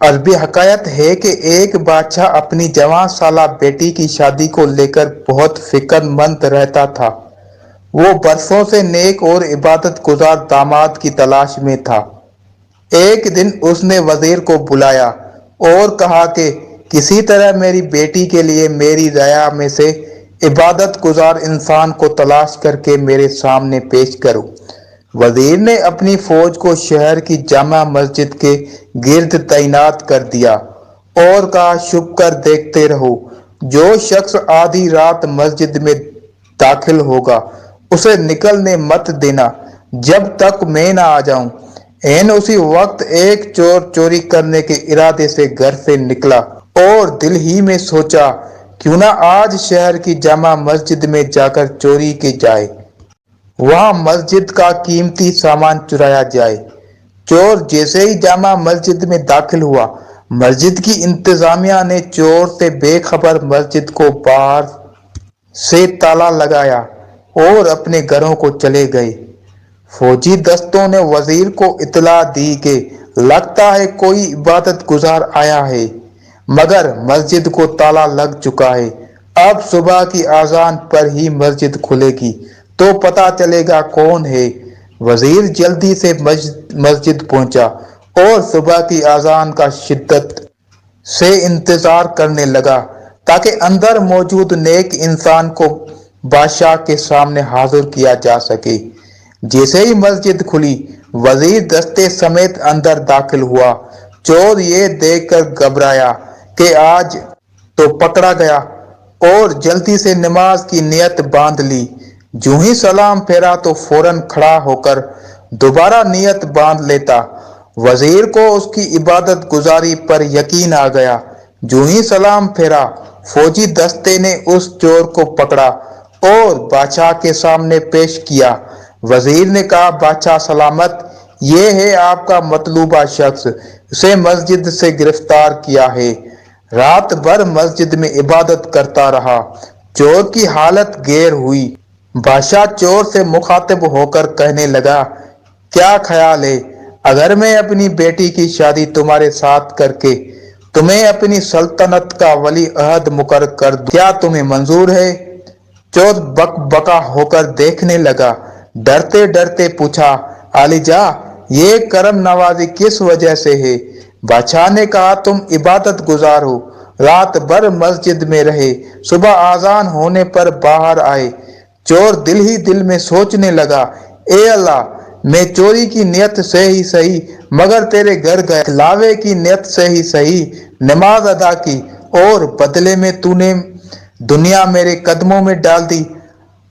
عربی حکایت ہے کہ ایک بادشاہ اپنی جوان سالہ بیٹی کی شادی کو لے کر بہت فکر مند رہتا تھا۔ وہ برسوں سے نیک اور عبادت گزار داماد کی تلاش میں تھا۔ ایک دن اس نے وزیر کو بلایا اور کہا کہ کسی طرح میری بیٹی کے لیے میری رعایا میں سے عبادت گزار انسان کو تلاش کر کے میرے سامنے پیش کرو۔ وزیر نے اپنی فوج کو شہر کی جامع مسجد کے گرد تعینات کر دیا اور کہا چھپ کر دیکھتے رہو، جو شخص آدھی رات مسجد میں داخل ہوگا اسے نکلنے مت دینا جب تک میں نہ آ جاؤں۔ اسی وقت ایک چور چوری کرنے کے ارادے سے گھر سے نکلا اور دل ہی میں سوچا کیوں نہ آج شہر کی جامع مسجد میں جا کر چوری کی جائے، وہاں مسجد کا قیمتی سامان چرایا جائے۔ چور جیسے ہی جامع مسجد میں داخل ہوا، مسجد کی انتظامیہ نے چور سے بے خبر مسجد کو باہر سے تالا لگایا اور اپنے گھروں کو چلے گئے۔ فوجی دستوں نے وزیر کو اطلاع دی کہ لگتا ہے کوئی عبادت گزار آیا ہے، مگر مسجد کو تالا لگ چکا ہے۔ اب صبح کی اذان پر ہی مسجد کھلے گی تو پتہ چلے گا کون ہے۔ وزیر جلدی سے مسجد پہنچا اور صبح کی اذان کا شدت سے انتظار کرنے لگا تاکہ اندر موجود نیک انسان کو بادشاہ کے سامنے حاضر کیا جا سکے۔ جیسے ہی مسجد کھلی، وزیر دستے سمیت اندر داخل ہوا۔ چور یہ دیکھ کر گھبرایا کہ آج تو پکڑا گیا اور جلدی سے نماز کی نیت باندھ لی۔ جو ہی سلام پھیرا تو فوراً کھڑا ہو کر دوبارہ نیت باندھ لیتا۔ وزیر کو اس کی عبادت گزاری پر یقین آ گیا۔ جو ہی سلام پھیرا، فوجی دستے نے اس چور کو پکڑا اور بادشاہ کے سامنے پیش کیا۔ وزیر نے کہا، بادشاہ سلامت، یہ ہے آپ کا مطلوبہ شخص، اسے مسجد سے گرفتار کیا ہے۔ رات بھر مسجد میں عبادت کرتا رہا۔ چور کی حالت گیر ہوئی۔ بادشاہ چور سے مخاطب ہو کر کہنے لگا، کیا خیال ہے اگر میں اپنی بیٹی کی شادی تمہارے ساتھ کر کے تمہیں اپنی سلطنت کا ولی عہد مقرر کر دوں، کیا تمہیں منظور ہے؟ چور بک بکا ہو کر دیکھنے لگا۔ ڈرتے ڈرتے پوچھا، عالیجاں، یہ کرم نوازی کس وجہ سے ہے؟ بادشاہ نے کہا، تم عبادت گزار ہو، رات بھر مسجد میں رہے، صبح اذان ہونے پر باہر آئے۔ چور دل ہی دل میں سوچنے لگا، اے اللہ، میں چوری کی نیت سے ہی صحیح مگر تیرے گھر گیا، کھلاوے کی نیت سے ہی صحیح نماز ادا کی اور بدلے میں تو نے دنیا میرے قدموں میں ڈال دی۔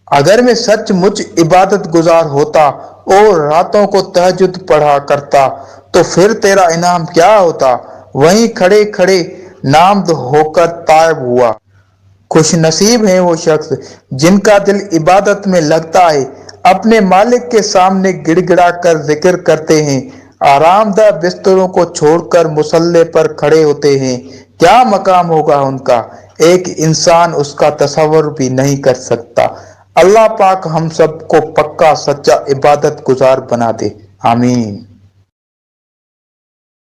اگر میں سچ مچ عبادت گزار ہوتا اور راتوں کو تہجد پڑھا کرتا تو پھر تیرا انعام کیا ہوتا؟ وہیں کھڑے کھڑے نامزد ہو کر تائب ہوا۔ خوش نصیب ہیں وہ شخص جن کا دل عبادت میں لگتا ہے، اپنے مالک کے سامنے گڑ گڑا کر ذکر کرتے ہیں، آرام دہ بستروں کو چھوڑ کر مصلی پر کھڑے ہوتے ہیں۔ کیا مقام ہوگا ان کا، ایک انسان اس کا تصور بھی نہیں کر سکتا۔ اللہ پاک ہم سب کو پکا سچا عبادت گزار بنا دے، آمین۔